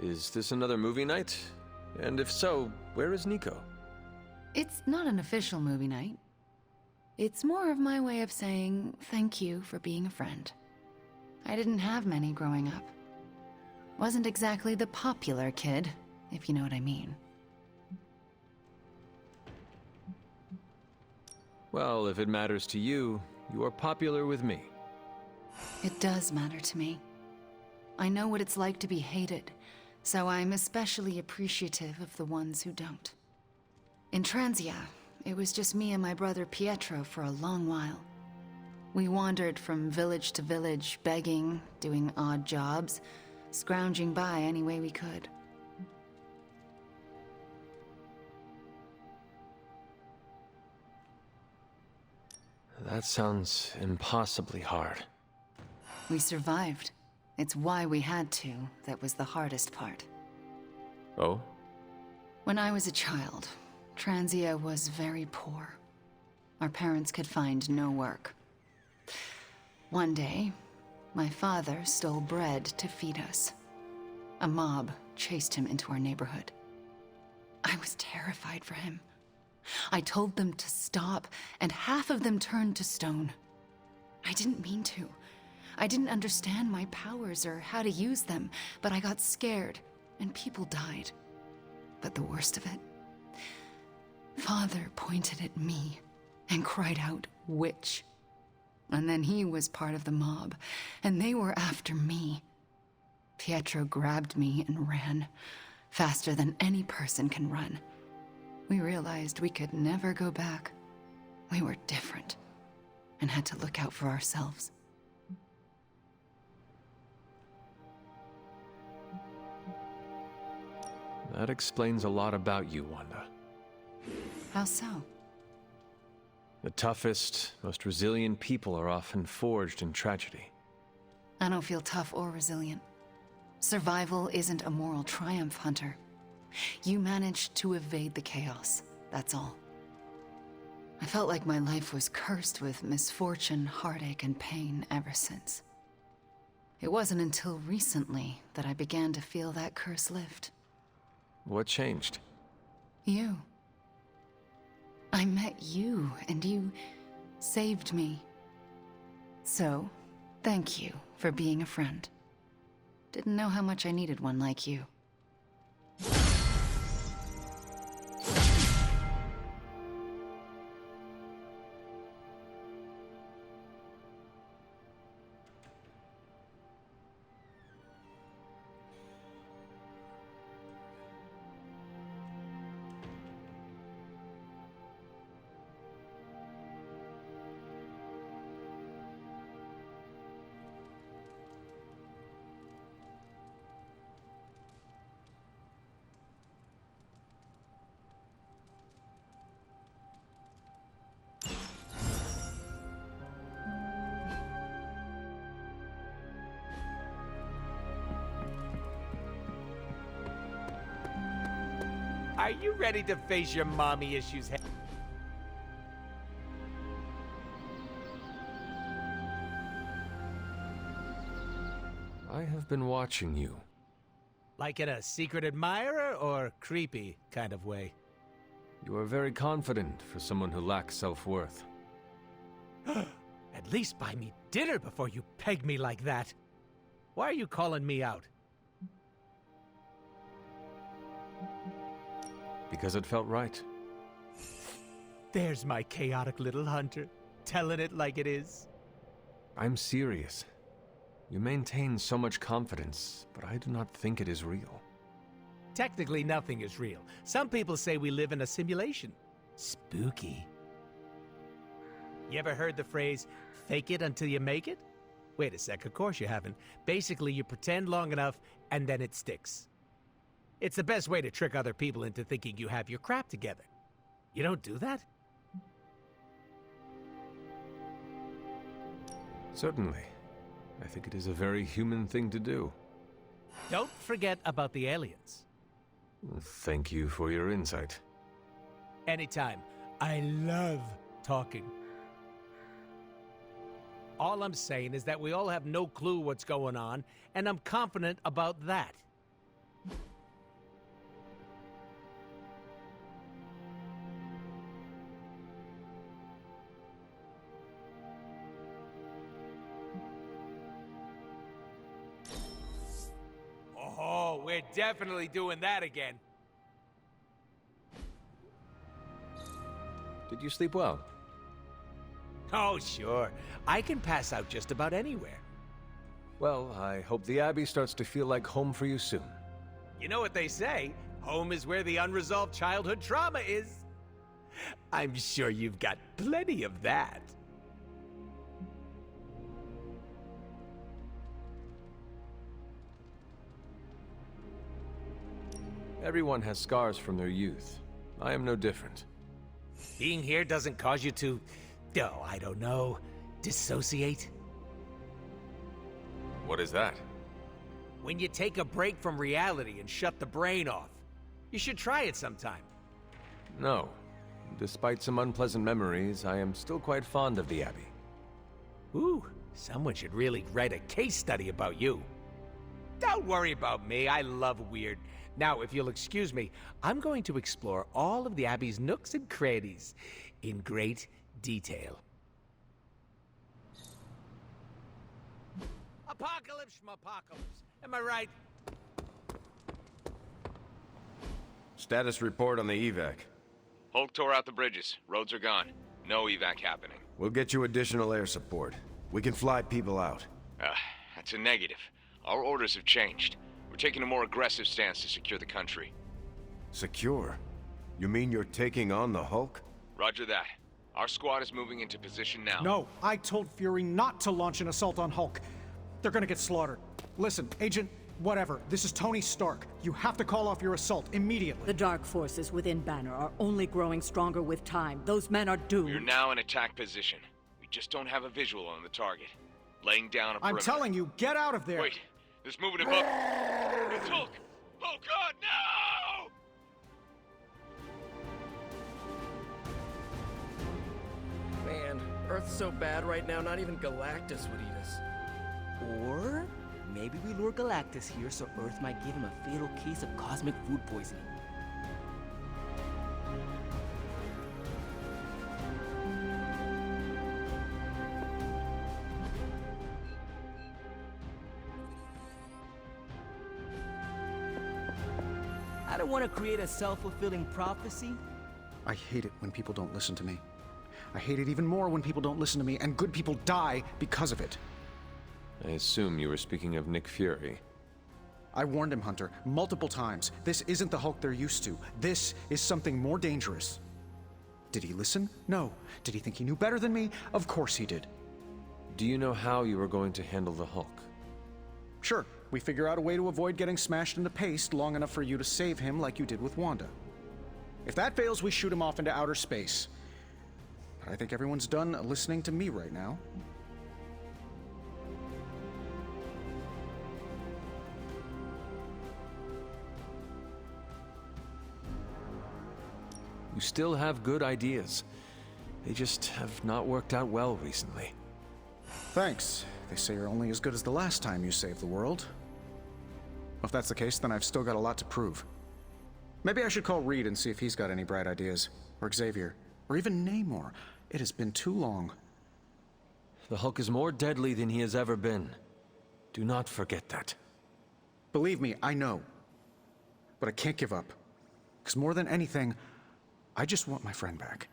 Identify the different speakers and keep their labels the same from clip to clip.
Speaker 1: Is this another movie night? And if so, where is Nico?
Speaker 2: It's not an official movie night. It's more of my way of saying thank you for being a friend. I didn't have many growing up. Wasn't exactly the popular kid, if you know what I mean.
Speaker 1: Well, if it matters to you, you are popular with me.
Speaker 2: It does matter to me. I know what it's like to be hated, so I'm especially appreciative of the ones who don't. In Transia, it was just me and my brother Pietro for a long while. We wandered from village to village, begging, doing odd jobs, scrounging by any way we could.
Speaker 1: That sounds impossibly hard.
Speaker 2: We survived. It's why we had to. That was the hardest part.
Speaker 1: Oh?
Speaker 2: When I was a child, Transia was very poor. Our parents could find no work. One day, my father stole bread to feed us. A mob chased him into our neighborhood. I was terrified for him. I told them to stop, and half of them turned to stone. I didn't mean to. I didn't understand my powers or how to use them, but I got scared, and people died. But the worst of it, Father pointed at me and cried out, "Witch." And then he was part of the mob, and they were after me. Pietro grabbed me and ran, faster than any person can run. We realized we could never go back. We were different, and had to look out for ourselves.
Speaker 1: That explains a lot about you, Wanda.
Speaker 2: How so?
Speaker 1: The toughest, most resilient people are often forged in tragedy.
Speaker 2: I don't feel tough or resilient. Survival isn't a moral triumph, Hunter. You managed to evade the chaos, that's all. I felt like my life was cursed with misfortune, heartache, and pain ever since. It wasn't until recently that I began to feel that curse lift.
Speaker 1: What changed?
Speaker 2: You. I met you, and you saved me. So, thank you for being a friend. Didn't know how much I needed one like you.
Speaker 3: Are you ready to face your mommy issues?
Speaker 1: I have been watching you.
Speaker 3: Like in a secret admirer or creepy kind of way?
Speaker 1: You are very confident for someone who lacks self-worth.
Speaker 3: At least buy me dinner before you peg me like that. Why are you calling me out?
Speaker 1: Because it felt right.
Speaker 3: There's my chaotic little hunter, telling it like it is.
Speaker 1: I'm serious. You maintain so much confidence, but I do not think it is real.
Speaker 3: Technically, nothing is real. Some people say we live in a simulation. Spooky. You ever heard the phrase, fake it until you make it? Wait a sec, of course you haven't. Basically, you pretend long enough, and then it sticks. It's the best way to trick other people into thinking you have your crap together. You don't do that?
Speaker 1: Certainly. I think it is a very human thing to do.
Speaker 3: Don't forget about the aliens.
Speaker 1: Thank you for your insight.
Speaker 3: Anytime. I love talking. All I'm saying is that we all have no clue what's going on, and I'm confident about that. Oh, we're definitely doing that again.
Speaker 1: Did you sleep well?
Speaker 3: Oh, sure. I can pass out just about anywhere.
Speaker 1: Well, I hope the Abbey starts to feel like home for you soon.
Speaker 3: You know what they say? Home is where the unresolved childhood trauma is. I'm sure you've got plenty of that.
Speaker 1: Everyone has scars from their youth. I am no different.
Speaker 3: Being here doesn't cause you to, oh, I don't know, dissociate?
Speaker 1: What is that?
Speaker 3: When you take a break from reality and shut the brain off. You should try it sometime.
Speaker 1: No. Despite some unpleasant memories, I am still quite fond of the Abbey.
Speaker 3: Ooh, someone should really write a case study about you. Don't worry about me, I love weird. Now, if you'll excuse me, I'm going to explore all of the Abbey's nooks and crannies in great detail. Apocalypse, schmapocalypse. Am I right?
Speaker 4: Status report on the evac.
Speaker 5: Hulk tore out the bridges. Roads are gone. No evac happening.
Speaker 4: We'll get you additional air support. We can fly people out.
Speaker 5: That's a negative. Our orders have changed. We're taking a more aggressive stance to secure the country.
Speaker 4: Secure? You mean you're taking on the Hulk?
Speaker 5: Roger that. Our squad is moving into position now.
Speaker 6: No, I told Fury not to launch an assault on Hulk. They're gonna get slaughtered. Listen, Agent, whatever, this is Tony Stark. You have to call off your assault immediately.
Speaker 7: The dark forces within Banner are only growing stronger with time. Those men are doomed.
Speaker 5: We're now in attack position. We just don't have a visual on the target. Laying down a perimeter.
Speaker 6: I'm telling you, get out of there!
Speaker 5: Wait, there's movement above. It's Hulk! Oh God, no!
Speaker 8: Man, Earth's so bad right now, not even Galactus would eat us.
Speaker 9: Or maybe we lure Galactus here so Earth might give him a fatal case of cosmic food poisoning. I don't want to create a self-fulfilling prophecy.
Speaker 6: I hate it when people don't listen to me. I hate it even more when people don't listen to me, and good people die because of it.
Speaker 1: I assume you were speaking of Nick Fury.
Speaker 6: I warned him, Hunter, multiple times. This isn't the Hulk they're used to. This is something more dangerous. Did he listen? No. Did he think he knew better than me? Of course he did.
Speaker 1: Do you know how you are going to handle the Hulk?
Speaker 6: Sure, we figure out a way to avoid getting smashed into paste long enough for you to save him like you did with Wanda. If that fails, we shoot him off into outer space. But I think everyone's done listening to me right now.
Speaker 1: You still have good ideas. They just have not worked out well recently.
Speaker 6: Thanks. They say you're only as good as the last time you saved the world. If that's the case, then I've still got a lot to prove. Maybe I should call Reed and see if he's got any bright ideas. Or Xavier. Or even Namor. It has been too long.
Speaker 1: The Hulk is more deadly than he has ever been. Do not forget that.
Speaker 6: Believe me, I know. But I can't give up. Because more than anything, I just want my friend back.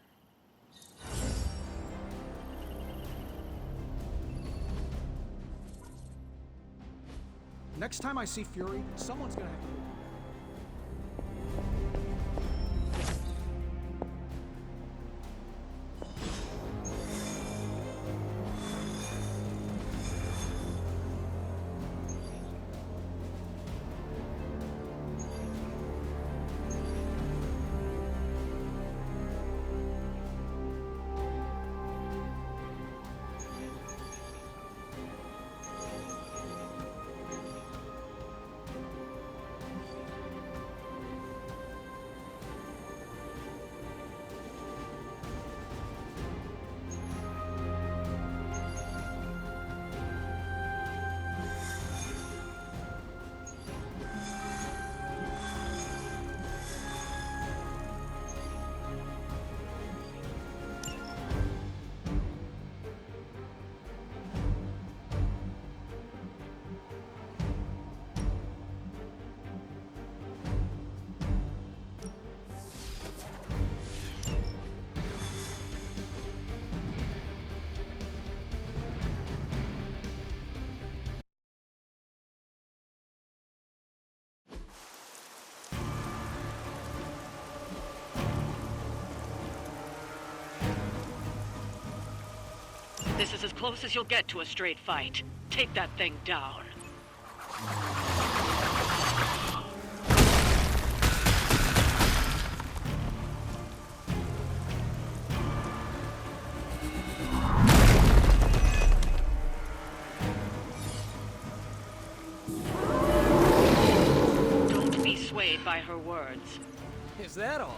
Speaker 6: Next time I see Fury, someone's gonna have to...
Speaker 10: This is as close as you'll get to a straight fight. Take that thing down. Don't be swayed by her words.
Speaker 8: Is that all?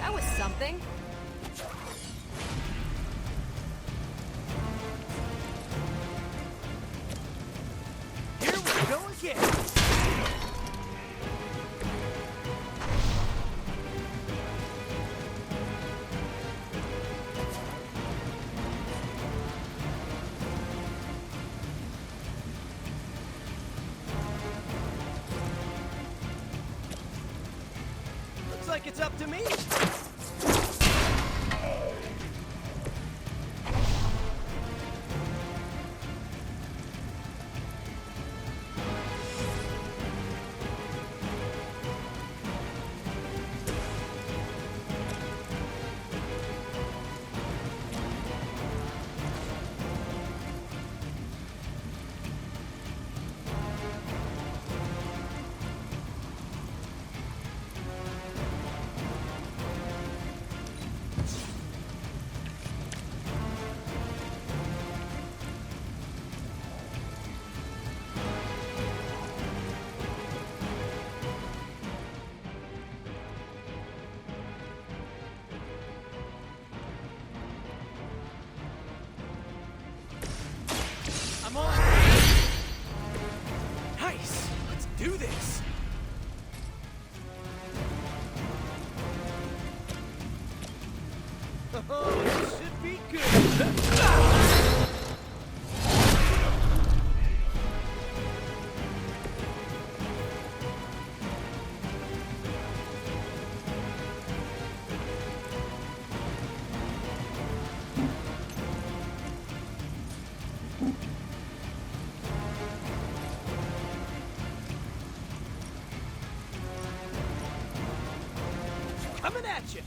Speaker 11: That was something.
Speaker 3: Here we go again.
Speaker 8: Looks like it's up to me.
Speaker 3: I'm on. Nice. Let's do this.
Speaker 8: Oh, this should be good.
Speaker 3: Coming at you.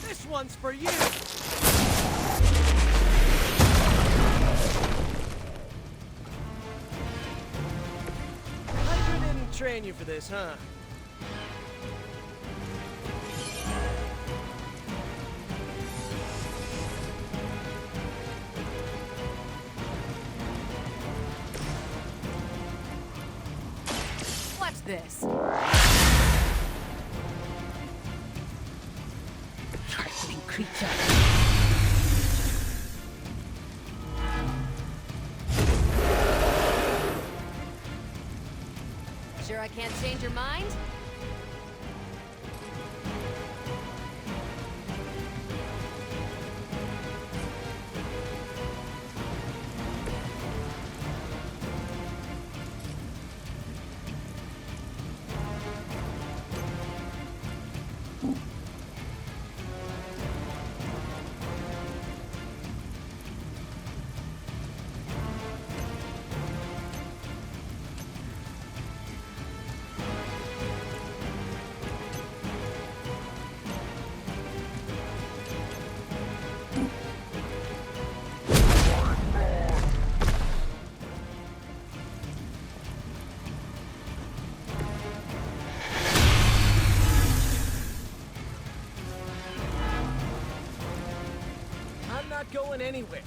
Speaker 3: This one's for you.
Speaker 8: Hydra didn't train you for this, huh?
Speaker 11: What's this? Trifling creature. Sure I can't change your mind?
Speaker 8: I'm not going anywhere.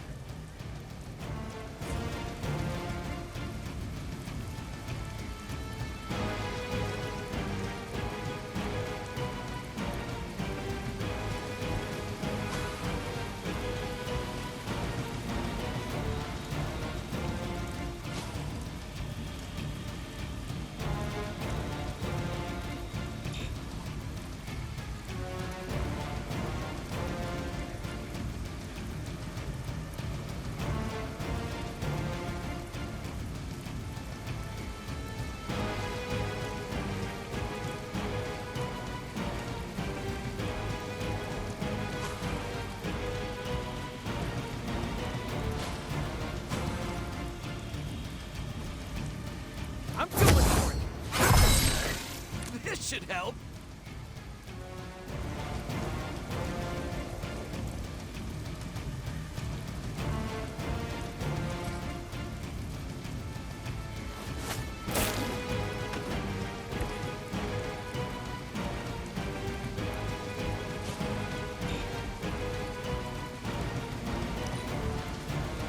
Speaker 8: I'm going for it. This should help.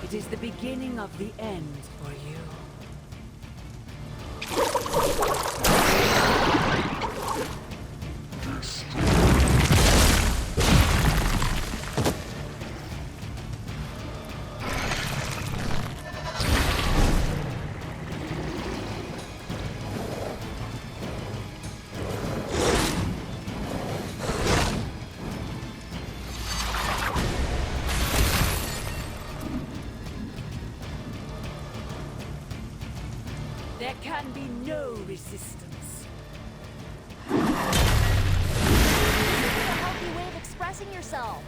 Speaker 7: It is the beginning of the end for you. There can be no resistance.
Speaker 11: A healthy way of expressing yourself.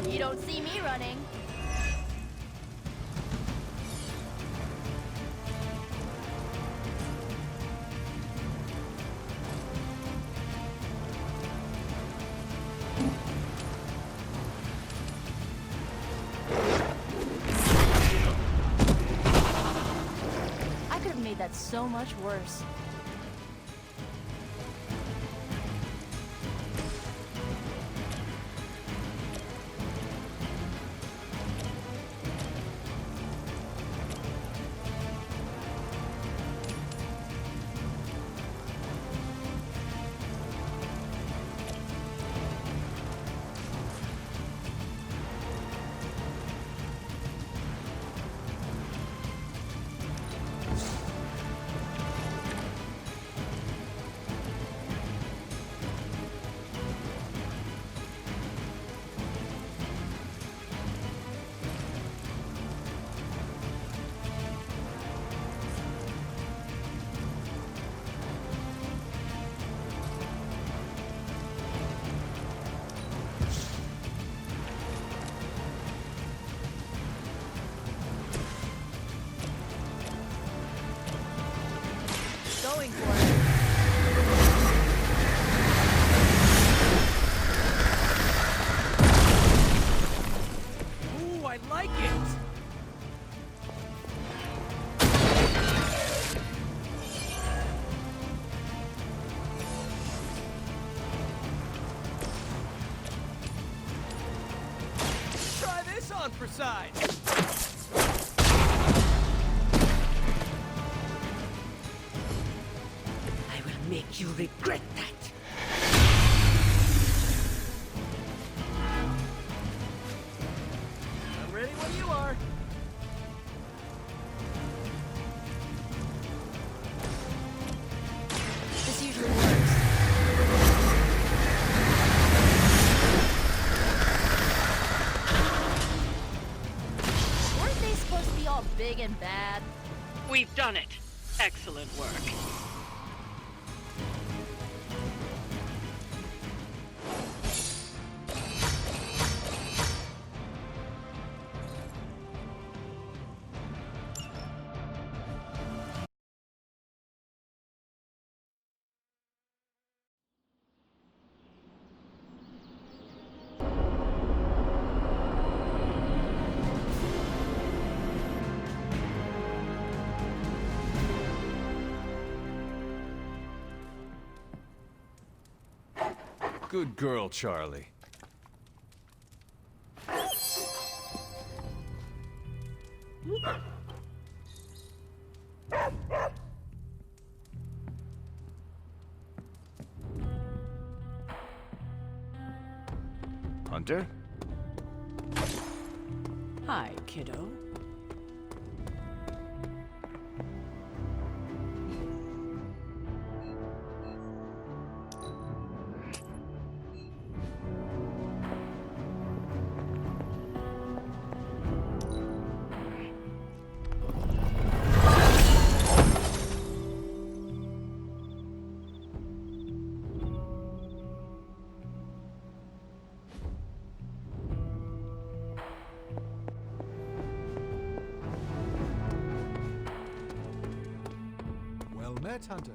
Speaker 11: You don't see me running. I could have made that so much worse. Going for it.
Speaker 8: Ooh, I like it. Try this on for size.
Speaker 7: I will make you regret that.
Speaker 8: I'm ready when you are.
Speaker 11: This usually works. Weren't they supposed to be all big and bad?
Speaker 10: We've done it. Excellent work.
Speaker 1: Good girl, Charlie.
Speaker 4: Hunter?
Speaker 7: Hi, kiddo.
Speaker 12: Well met, Hunter.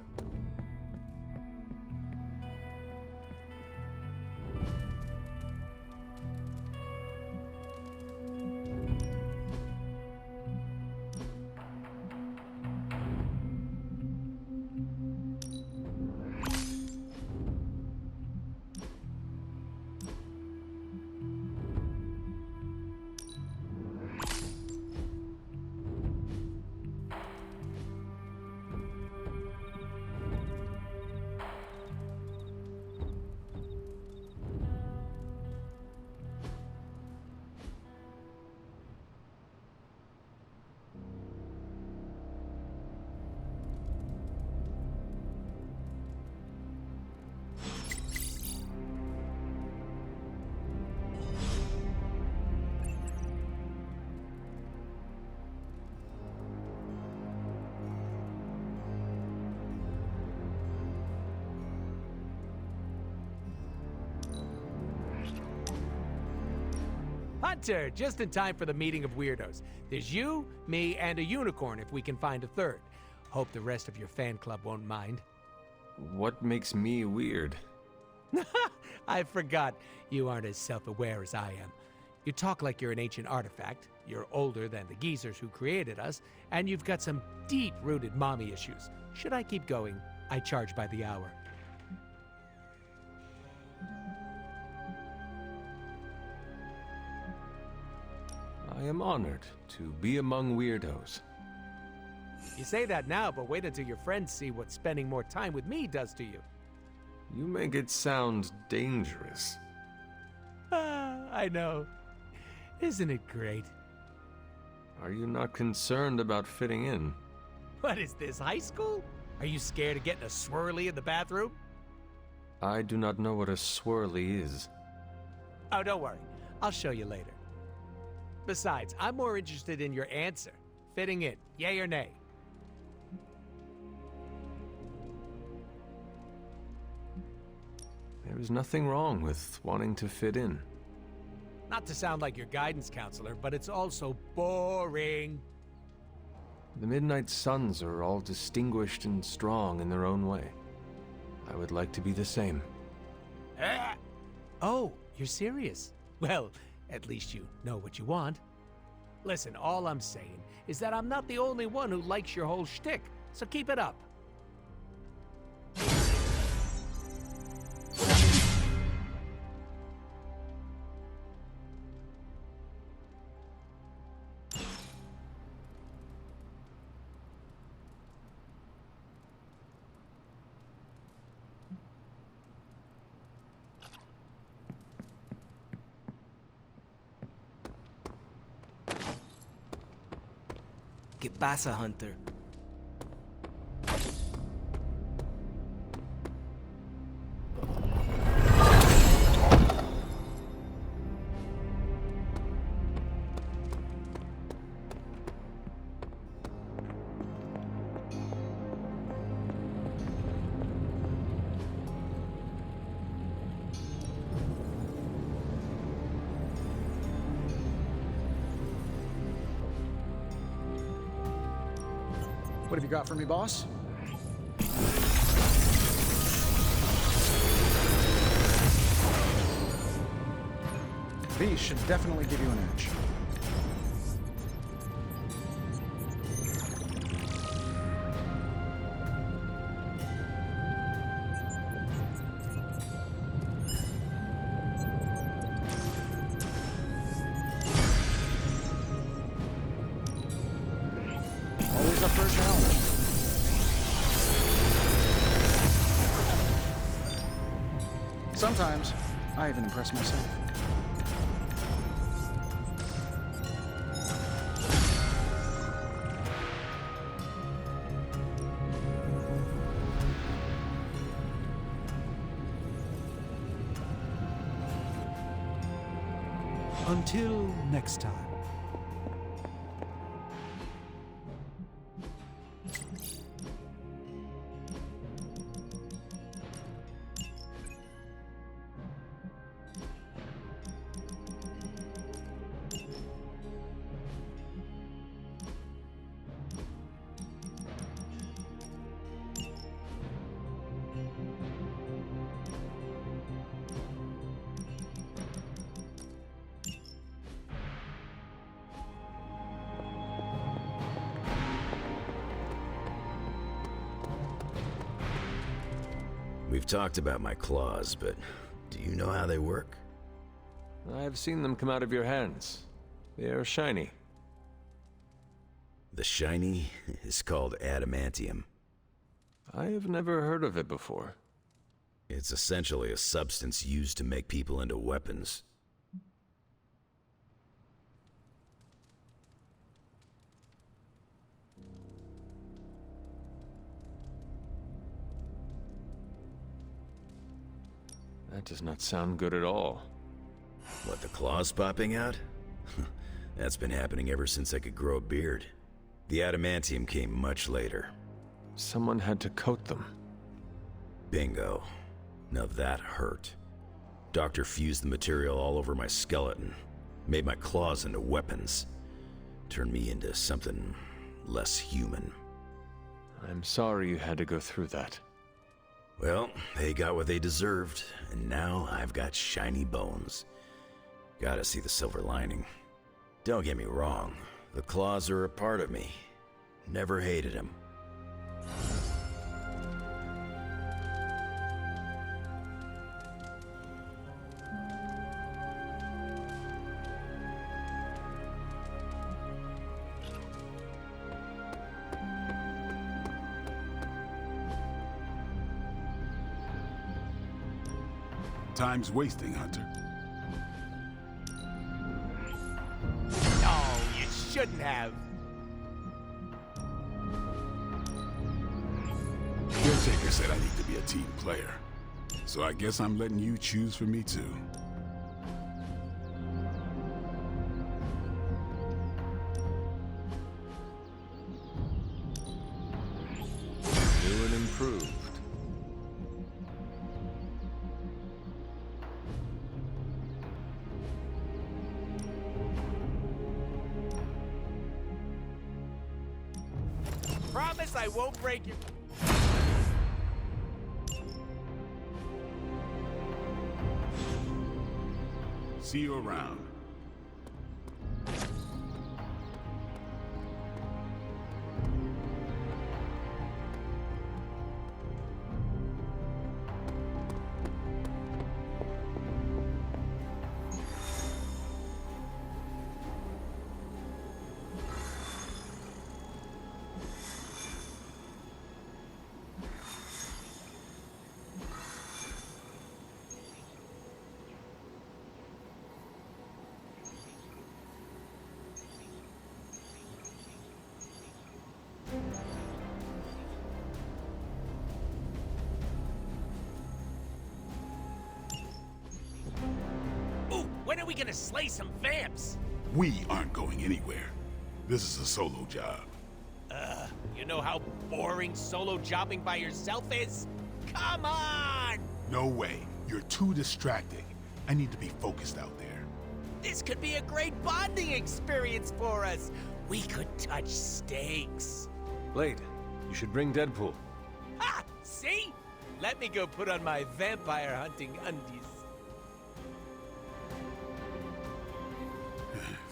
Speaker 3: Hunter, just in time for the meeting of weirdos. There's you, me, and a unicorn if we can find a third. Hope the rest of your fan club won't mind.
Speaker 1: What makes me weird?
Speaker 3: I forgot. You aren't as self-aware as I am. You talk like you're an ancient artifact, you're older than the geezers who created us, and you've got some deep-rooted mommy issues. Should I keep going? I charge by the hour.
Speaker 1: I am honored to be among weirdos.
Speaker 3: You say that now, but wait until your friends see what spending more time with me does to you.
Speaker 1: You make it sound dangerous.
Speaker 3: I know. Isn't it great?
Speaker 1: Are you not concerned about fitting in?
Speaker 3: What is this, high school? Are you scared of getting a swirly in the bathroom?
Speaker 1: I do not know what a swirly is.
Speaker 3: Oh, don't worry. I'll show you later. Besides, I'm more interested in your answer. Fitting in, yay or nay?
Speaker 1: There is nothing wrong with wanting to fit in.
Speaker 3: Not to sound like your guidance counselor, but it's also boring.
Speaker 1: The Midnight Suns are all distinguished and strong in their own way. I would like to be the same.
Speaker 3: Oh, you're serious? Well, at least you know what you want. Listen, all I'm saying is that I'm not the only one who likes your whole shtick, so keep it up.
Speaker 9: ¿Qué pasa, Hunter?
Speaker 6: What have you got for me, boss? These should definitely give you an edge. for a challenge. Sometimes, I even impress myself.
Speaker 12: Until next time.
Speaker 13: We've talked about my claws, but do you know how they work?
Speaker 1: I've seen them come out of your hands. They are shiny.
Speaker 13: The shiny is called adamantium.
Speaker 1: I have never heard of it before.
Speaker 13: It's essentially a substance used to make people into weapons.
Speaker 1: That does not sound good at all.
Speaker 13: What, the claws popping out? That's been happening ever since I could grow a beard. The adamantium came much later.
Speaker 1: Someone had to coat them.
Speaker 13: Bingo. Now that hurt. Doctor fused the material all over my skeleton, made my claws into weapons, turned me into something less human.
Speaker 1: I'm sorry you had to go through that.
Speaker 13: Well, they got what they deserved, and now I've got shiny bones. Gotta see the silver lining. Don't get me wrong, the claws are a part of me. Never hated them.
Speaker 12: Time's wasting, Hunter.
Speaker 3: Oh, you shouldn't have.
Speaker 12: Caretaker said I need to be a team player. So I guess I'm letting you choose for me too.
Speaker 1: New and improved.
Speaker 3: Promise I won't break your...
Speaker 12: See you around.
Speaker 3: Ooh, when are we gonna slay some vamps?
Speaker 12: We aren't going anywhere. This is a solo job.
Speaker 3: You know how boring solo jobbing by yourself is? Come on!
Speaker 12: No way. You're too distracting. I need to be focused out there.
Speaker 3: This could be a great bonding experience for us. We could touch steaks.
Speaker 1: Blade, you should bring Deadpool.
Speaker 3: Ha! See? Let me go put on my vampire hunting undies.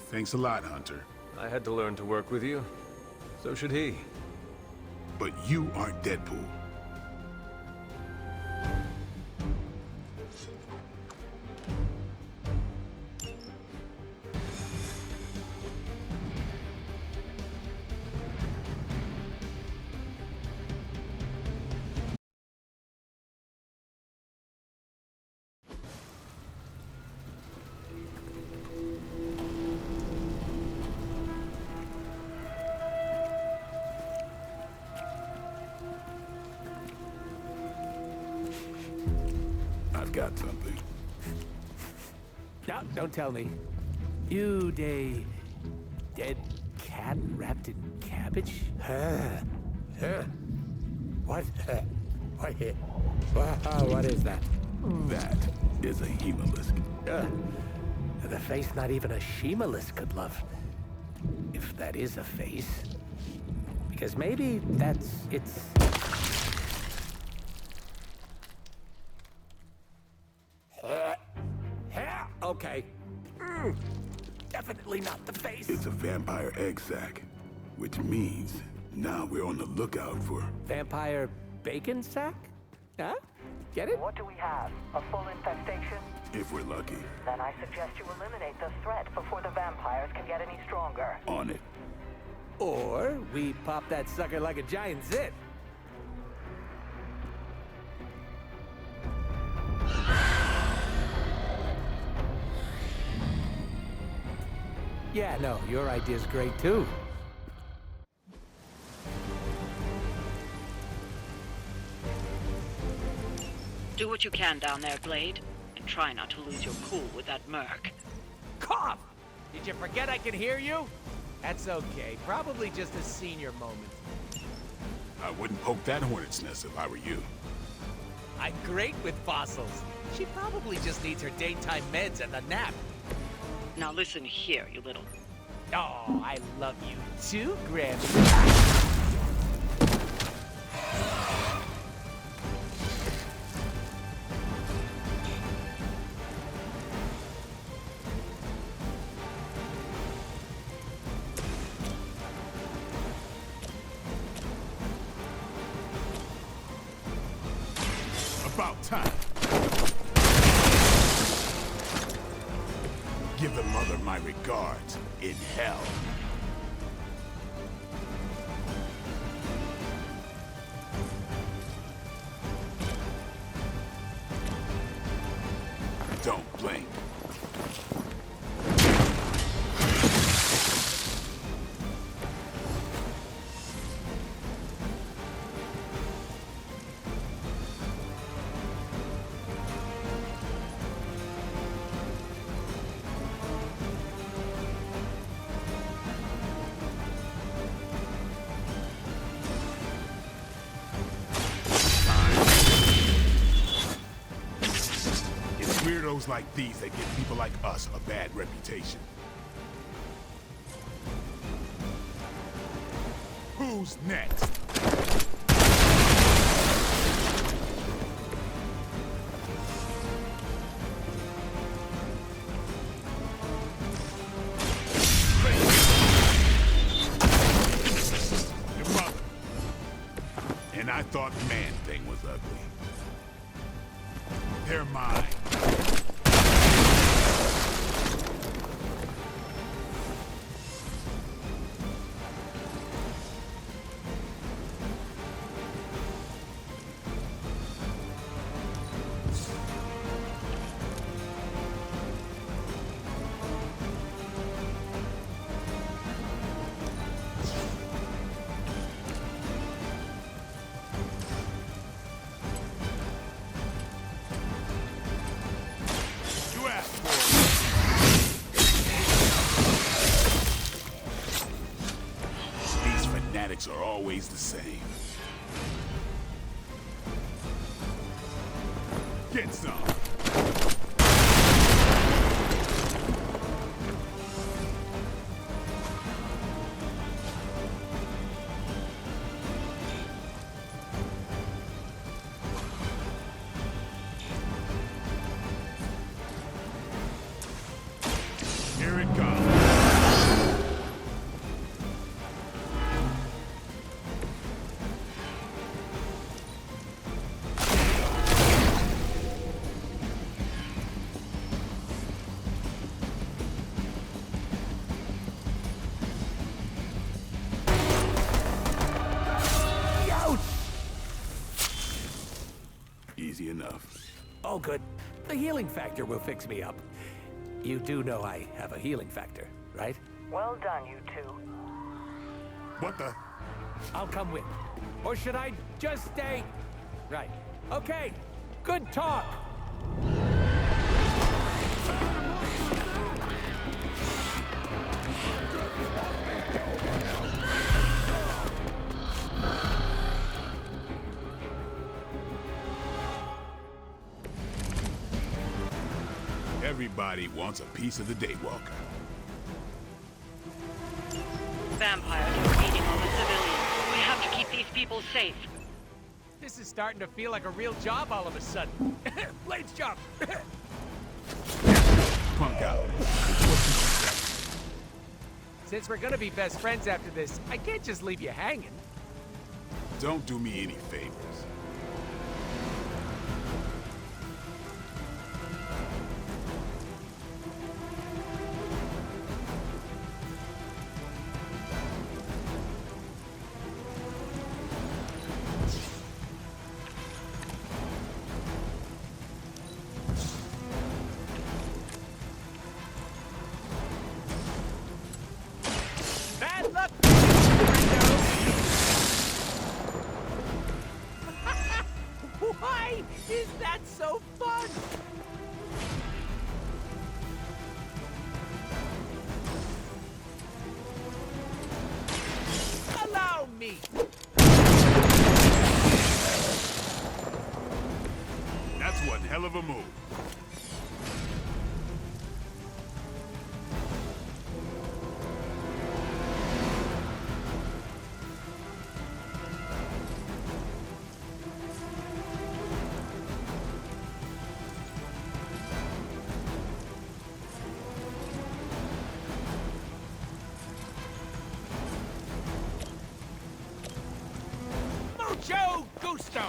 Speaker 12: Thanks a lot, Hunter.
Speaker 1: I had to learn to work with you. So should he.
Speaker 12: But you aren't Deadpool. I've got something.
Speaker 3: No, don't tell me. You dead cat wrapped in cabbage? What? What is that?
Speaker 12: That is a hemolisk.
Speaker 3: The face not even a shemalisk could love. If that is a face. Because maybe it's... Okay. Definitely not the face.
Speaker 12: It's a vampire egg sac, which means now we're on the lookout for...
Speaker 3: Vampire bacon sack? Huh? Get it?
Speaker 14: What do we have? A full infestation?
Speaker 12: If we're lucky.
Speaker 14: Then I suggest you eliminate the threat before the vampires can get any stronger.
Speaker 12: On it.
Speaker 3: Or we pop that sucker like a giant zit. Yeah, no, your idea's great too.
Speaker 10: Do what you can down there, Blade, and try not to lose your cool with that merc.
Speaker 3: Cough! Did you forget I can hear you? That's okay. Probably just a senior moment.
Speaker 12: I wouldn't poke that hornet's nest if I were you.
Speaker 3: I'm great with fossils. She probably just needs her daytime meds and a nap.
Speaker 10: Now listen here, you little...
Speaker 3: Oh, I love you too, Grammy.
Speaker 12: About time. Give the mother my regards in hell. Don't blink. Weirdos like these that give people like us a bad reputation. Who's next? Your mother. And I thought Man-Thing was ugly. They're mine. Are always the same. Get some. Here it comes. Easy enough.
Speaker 3: Oh, good. The healing factor will fix me up. You do know I have a healing factor, right?
Speaker 14: Well done, you two.
Speaker 12: What the?
Speaker 3: I'll come with. Or should I just stay? Right. Okay. Good talk.
Speaker 12: Everybody wants a piece of the Daywalker.
Speaker 10: Vampires are feeding on the civilians. We have to keep these people safe.
Speaker 3: This is starting to feel like a real job all of a sudden. Blades job.
Speaker 12: Punk out. It's what you say.
Speaker 3: Since we're gonna be best friends after this, I can't just leave you hanging.
Speaker 12: Don't do me any favors.
Speaker 3: Bad luck! Why is that so fun? Allow me!
Speaker 12: That's one hell of a move.
Speaker 3: Mucho gusto!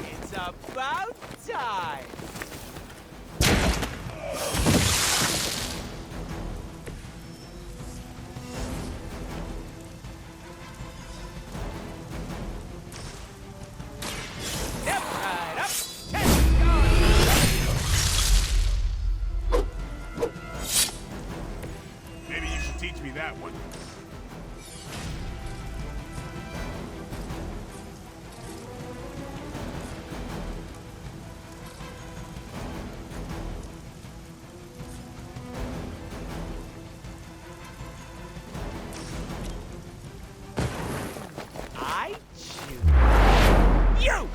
Speaker 3: It's about time! Step right up! Test gun!
Speaker 12: Maybe you should teach me that one.
Speaker 3: I choose you!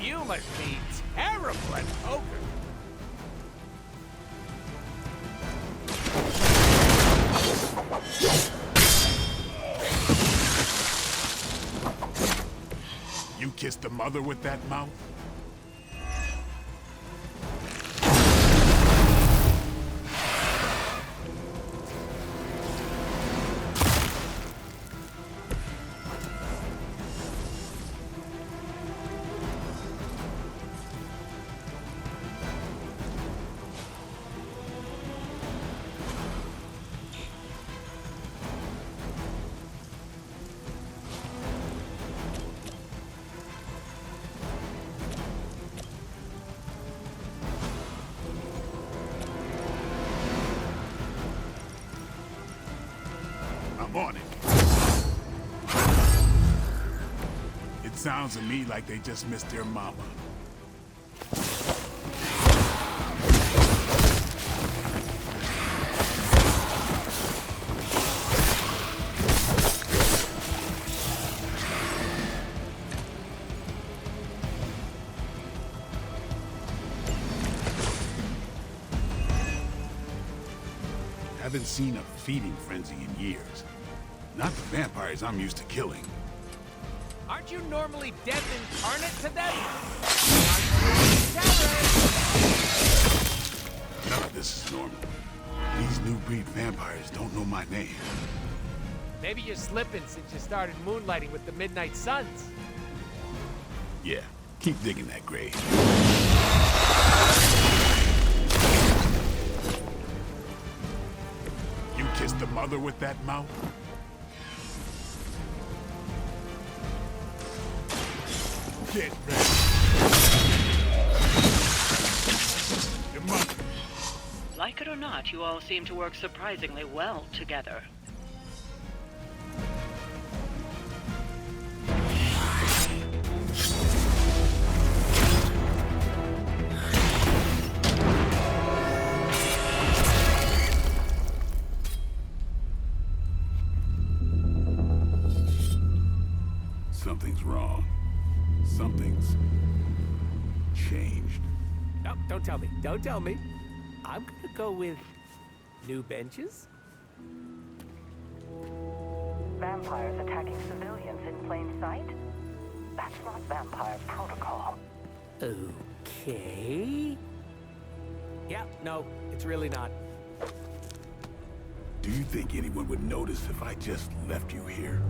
Speaker 3: You must be terrible at poker.
Speaker 12: You kissed the mother with that mouth? I'm on it. It sounds to me like they just missed their mama. Haven't seen a feeding frenzy in years. Not the vampires I'm used to killing.
Speaker 3: Aren't you normally death incarnate to them?
Speaker 12: None of this is normal. These new breed vampires don't know my name.
Speaker 3: Maybe you're slipping since you started moonlighting with the Midnight Suns.
Speaker 12: Yeah, keep digging that grave. You kissed the mother with that mouth? Get ready.
Speaker 10: Like it or not, you all seem to work surprisingly well together.
Speaker 12: Something's wrong. Something's changed.
Speaker 3: No, don't tell me. Don't tell me. I'm gonna go with new benches.
Speaker 14: Vampires attacking civilians in plain sight? That's not vampire protocol.
Speaker 3: Okay. Yeah, no, it's really not.
Speaker 12: Do you think anyone would notice if I just left you here?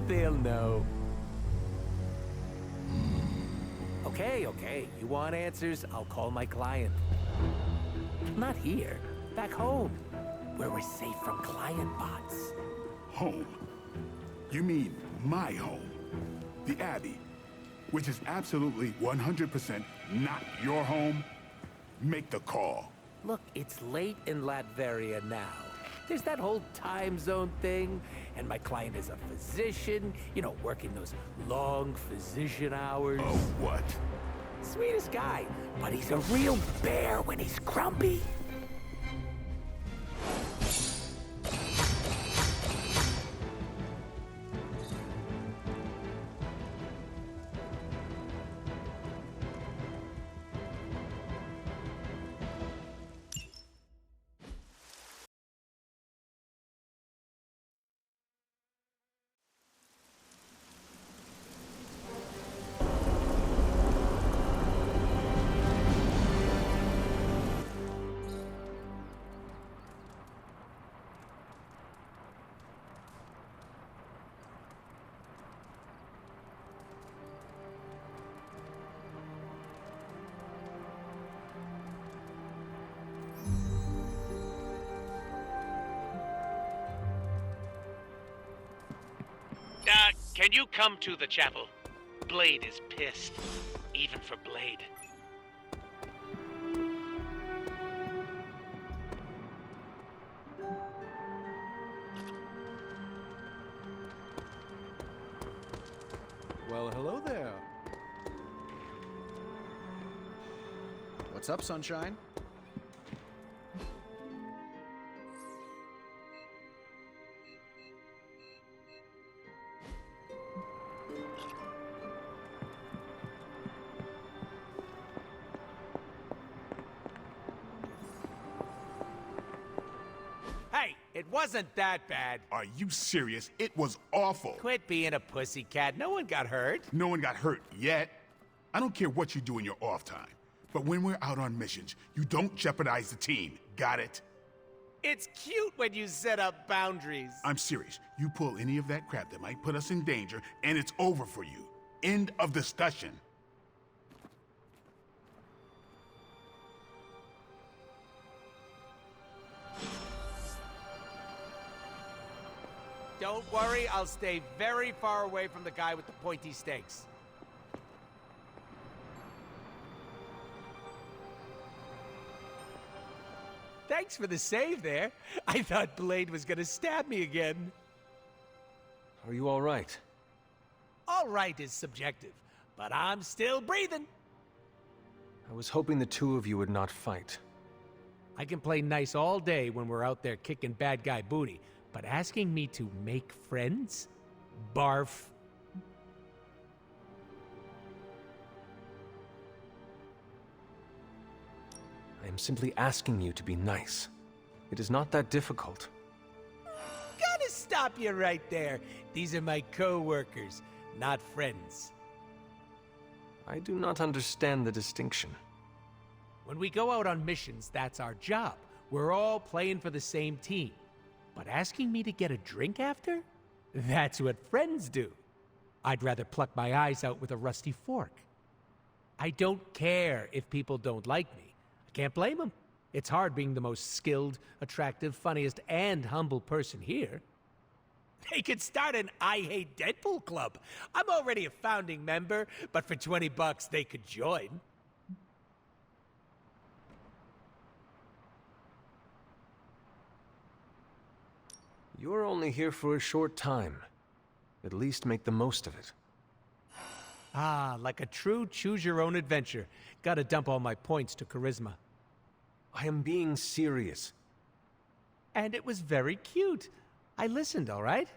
Speaker 3: They'll know. Okay. You want answers? I'll call my client. Not here. Back home. Where we're safe from client bots.
Speaker 12: Home? You mean my home? The Abbey, which is absolutely 100% not your home? Make the call.
Speaker 3: Look, it's late in Latveria now. There's that whole time zone thing, and my client is a physician, you know, working those long physician hours.
Speaker 12: Oh, what?
Speaker 3: Sweetest guy, but he's a real bear when he's grumpy. Can you come to the chapel? Blade is pissed. Even for Blade.
Speaker 6: Well, hello there. What's up, sunshine?
Speaker 3: Hey, it wasn't that bad.
Speaker 12: Are you serious? It was awful.
Speaker 3: Quit being a pussycat. No one got hurt.
Speaker 12: No one got hurt yet. I don't care what you do in your off time, but when we're out on missions, you don't jeopardize the team. Got it?
Speaker 3: It's cute when you set up boundaries.
Speaker 12: I'm serious. You pull any of that crap that might put us in danger, and it's over for you. End of discussion.
Speaker 3: Don't worry, I'll stay very far away from the guy with the pointy stakes. Thanks for the save there. I thought Blade was gonna stab me again.
Speaker 1: Are you all right?
Speaker 3: All right is subjective, but I'm still breathing.
Speaker 1: I was hoping the two of you would not fight.
Speaker 3: I can play nice all day when we're out there kicking bad guy booty, but asking me to make friends? Barf.
Speaker 1: I am simply asking you to be nice. It is not that difficult.
Speaker 3: Gotta stop you right there. These are my co-workers, not friends.
Speaker 1: I do not understand the distinction.
Speaker 3: When we go out on missions, that's our job. We're all playing for the same team. But asking me to get a drink after? That's what friends do. I'd rather pluck my eyes out with a rusty fork. I don't care if people don't like me. I can't blame them. It's hard being the most skilled, attractive, funniest, and humble person here. They could start an I Hate Deadpool club. I'm already a founding member, but for $20 they could join.
Speaker 1: You're only here for a short time. At least make the most of it.
Speaker 3: Ah, like a true choose-your-own adventure. Gotta dump all my points to charisma.
Speaker 1: I am being serious.
Speaker 3: And it was very cute. I listened, all right?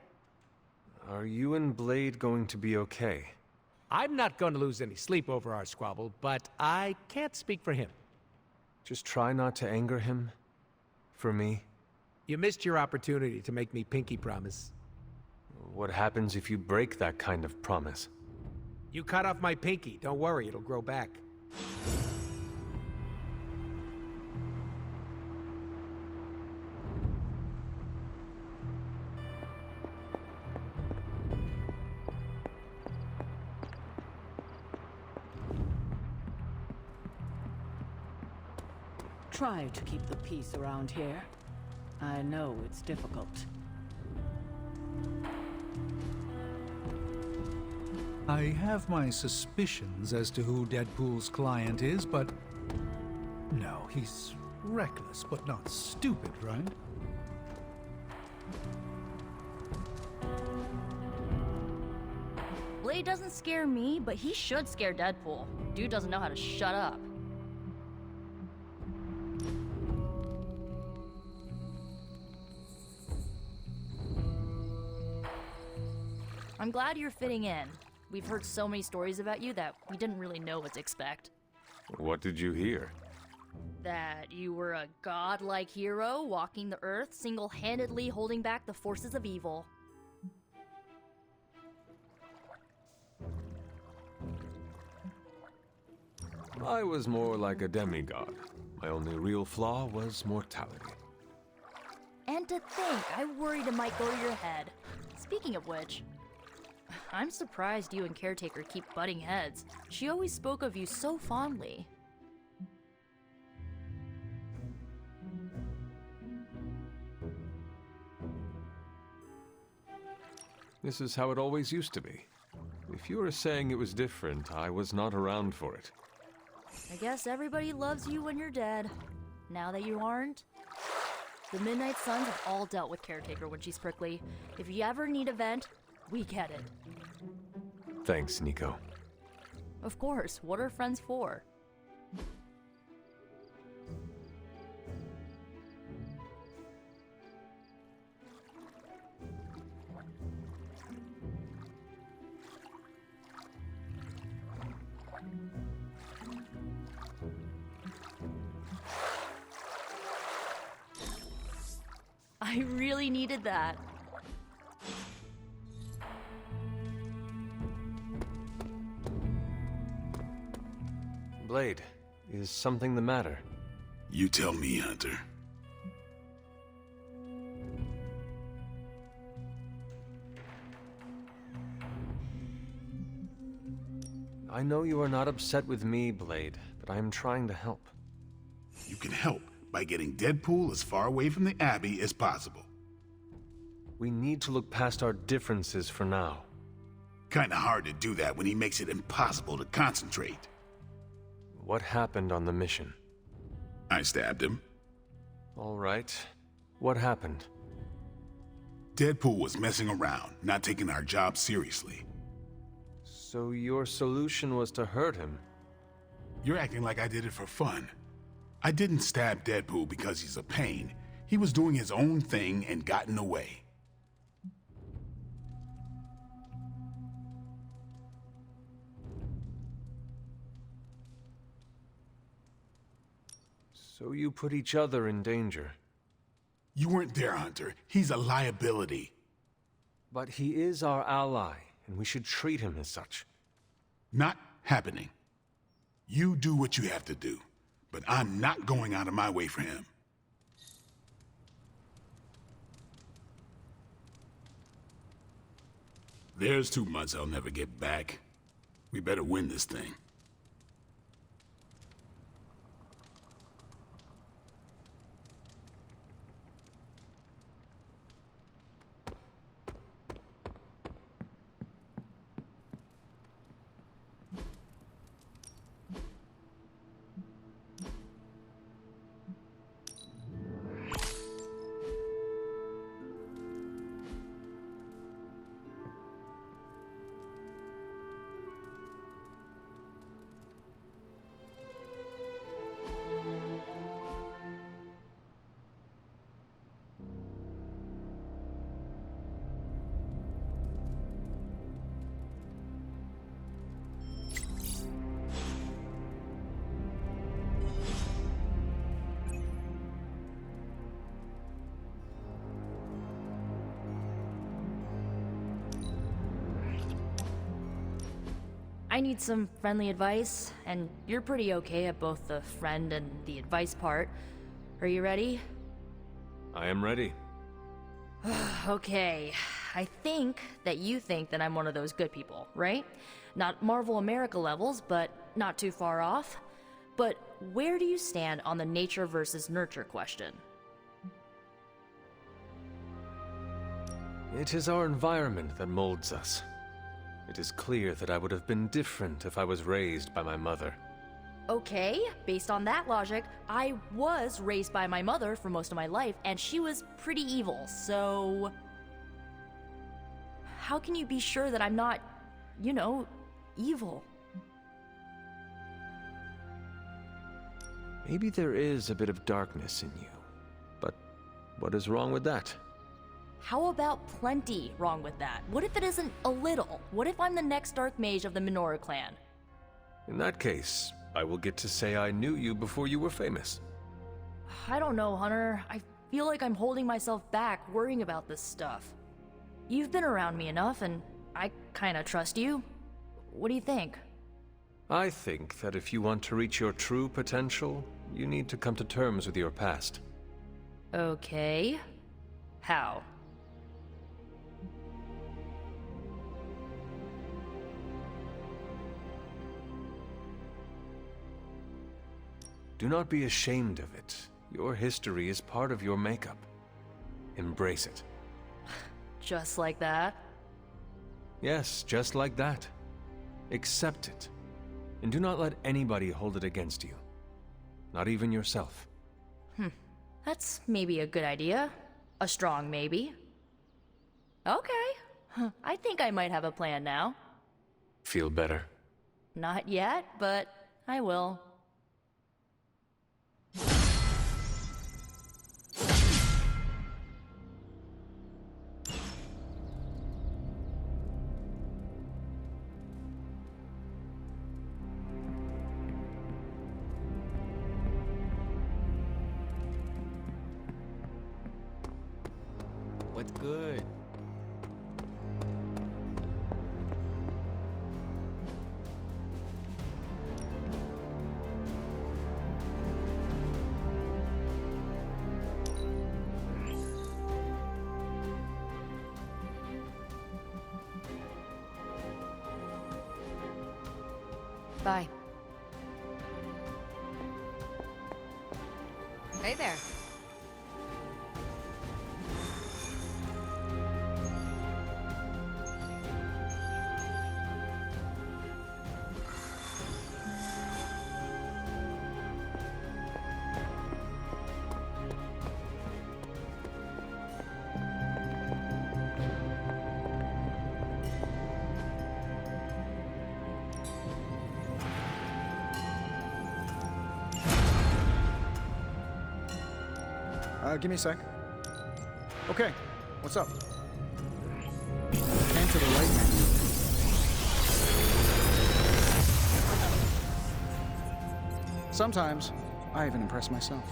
Speaker 1: Are you and Blade going to be okay?
Speaker 3: I'm not going to lose any sleep over our squabble, but I can't speak for him.
Speaker 1: Just try not to anger him. For me.
Speaker 3: You missed your opportunity to make me pinky promise.
Speaker 1: What happens if you break that kind of promise?
Speaker 3: You cut off my pinky. Don't worry, it'll grow back.
Speaker 7: Try to keep the peace around here. I know it's difficult.
Speaker 15: I have my suspicions as to who Deadpool's client is, but... No, he's reckless, but not stupid, right?
Speaker 11: Blade doesn't scare me, but he should scare Deadpool. Dude doesn't know how to shut up. I'm glad you're fitting in. We've heard so many stories about you that we didn't really know what to expect.
Speaker 1: What did you hear?
Speaker 11: That you were a godlike hero walking the earth, single-handedly holding back the forces of evil.
Speaker 1: I was more like a demigod. My only real flaw was mortality.
Speaker 11: And to think, I worried it might go to your head. Speaking of which, I'm surprised you and Caretaker keep butting heads. She always spoke of you so fondly.
Speaker 1: This is how it always used to be. If you were saying it was different, I was not around for it.
Speaker 11: I guess everybody loves you when you're dead. Now that you aren't, the Midnight Suns have all dealt with Caretaker when she's prickly. If you ever need a vent, we get it.
Speaker 1: Thanks, Nico.
Speaker 11: Of course, what are friends for? I really needed that.
Speaker 1: Blade, is something the matter?
Speaker 12: You tell me, Hunter.
Speaker 1: I know you are not upset with me, Blade, but I am trying to help.
Speaker 12: You can help by getting Deadpool as far away from the Abbey as possible.
Speaker 1: We need to look past our differences for now.
Speaker 12: Kinda hard to do that when he makes it impossible to concentrate.
Speaker 1: What happened on the mission?
Speaker 12: I stabbed him.
Speaker 1: All right. What happened?
Speaker 12: Deadpool was messing around, not taking our job seriously.
Speaker 1: So your solution was to hurt him?
Speaker 12: You're acting like I did it for fun. I didn't stab Deadpool because he's a pain. He was doing his own thing and got in the way.
Speaker 1: So you put each other in danger?
Speaker 12: You weren't there, Hunter. He's a liability.
Speaker 1: But he is our ally, and we should treat him as such.
Speaker 12: Not happening. You do what you have to do, but I'm not going out of my way for him. There's 2 months I'll never get back. We better win this thing.
Speaker 11: I need some friendly advice, and you're pretty okay at both the friend and the advice part. Are you ready?
Speaker 1: I am ready.
Speaker 11: Okay, I think that you think that I'm one of those good people, right? Not Marvel America levels, but not too far off. But where do you stand on the nature versus nurture question?
Speaker 1: It is our environment that molds us. It is clear that I would have been different if I was raised by my mother.
Speaker 11: Okay, based on that logic, I was raised by my mother for most of my life, and she was pretty evil, so... How can you be sure that I'm not, you know, evil?
Speaker 1: Maybe there is a bit of darkness in you, but what is wrong with that?
Speaker 11: How about plenty wrong with that? What if it isn't a little? What if I'm the next Dark Mage of the Minoru clan?
Speaker 1: In that case, I will get to say I knew you before you were famous.
Speaker 11: I don't know, Hunter. I feel like I'm holding myself back worrying about this stuff. You've been around me enough, and I kinda trust you. What do you think?
Speaker 1: I think that if you want to reach your true potential, you need to come to terms with your past.
Speaker 11: Okay. How?
Speaker 1: Do not be ashamed of it. Your history is part of your makeup. Embrace it.
Speaker 11: Just like that?
Speaker 1: Yes, just like that. Accept it. And do not let anybody hold it against you. Not even yourself.
Speaker 11: That's maybe a good idea. A strong maybe. Okay. I think I might have a plan now.
Speaker 1: Feel better?
Speaker 11: Not yet, but I will.
Speaker 9: What's good?
Speaker 2: Bye. Hey there.
Speaker 6: Give me a sec. Okay, what's up? Came to the right man. Sometimes, I even impress myself.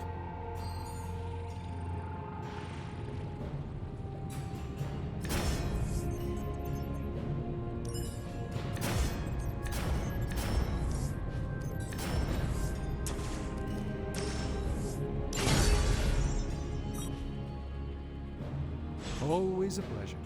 Speaker 15: Always a pleasure.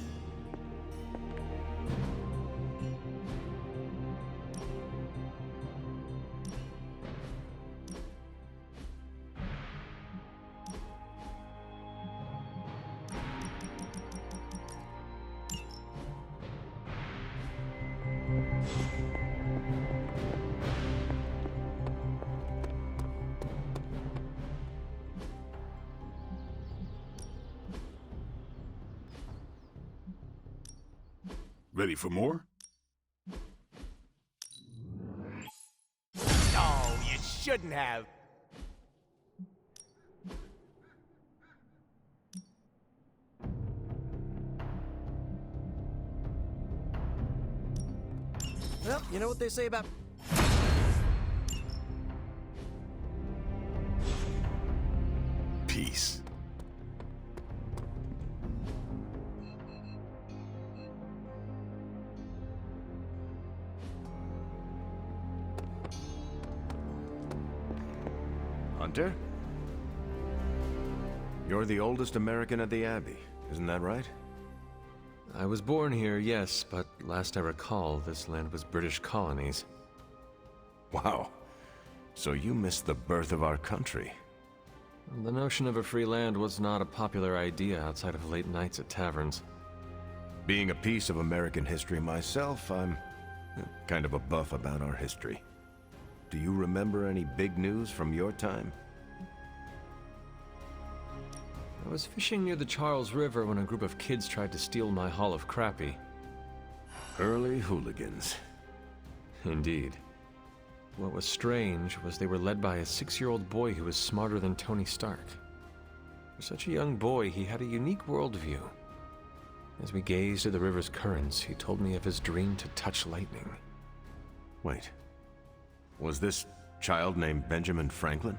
Speaker 12: Ready for more?
Speaker 3: Oh, you shouldn't have.
Speaker 8: Well, you know what they say about...
Speaker 12: Peace.
Speaker 4: Hunter? You're the oldest American at the Abbey, isn't that right?
Speaker 1: I was born here, yes, but last I recall, this land was British colonies.
Speaker 4: Wow. So you missed the birth of our country.
Speaker 1: The notion of a free land was not a popular idea outside of late nights at taverns.
Speaker 4: Being a piece of American history myself, I'm kind of a buff about our history. Do you remember any big news from your time?
Speaker 1: I was fishing near the Charles River when a group of kids tried to steal my haul of crappie.
Speaker 4: Early hooligans.
Speaker 1: Indeed. What was strange was they were led by a 6-year-old boy who was smarter than Tony Stark. For such a young boy, he had a unique worldview. As we gazed at the river's currents, he told me of his dream to touch lightning.
Speaker 4: Wait. Was this child named Benjamin Franklin?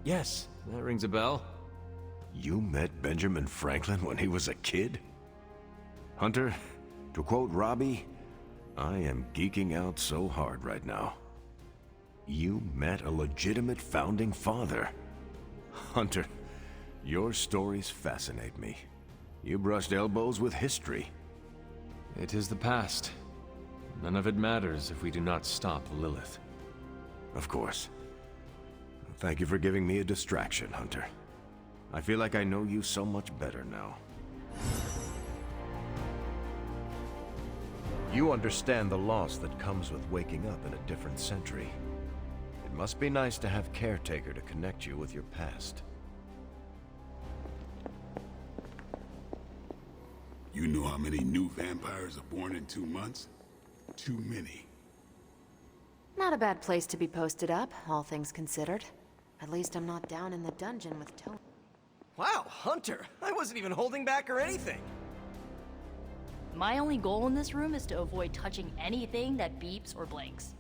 Speaker 1: Yes, that rings a bell.
Speaker 4: You met Benjamin Franklin when he was a kid? Hunter, to quote Robbie, I am geeking out so hard right now. You met a legitimate founding father. Hunter, your stories fascinate me. You brushed elbows with history.
Speaker 1: It is the past. None of it matters if we do not stop Lilith.
Speaker 4: Of course. Thank you for giving me a distraction, Hunter. I feel like I know you so much better now. You understand the loss that comes with waking up in a different century. It must be nice to have Caretaker to connect you with your past.
Speaker 12: You know how many new vampires are born in 2 months? Too many.
Speaker 2: Not a bad place to be posted up, all things considered. At least I'm not down in the dungeon with Tony.
Speaker 8: Wow, Hunter! I wasn't even holding back or anything!
Speaker 11: My only goal in this room is to avoid touching anything that beeps or blinks.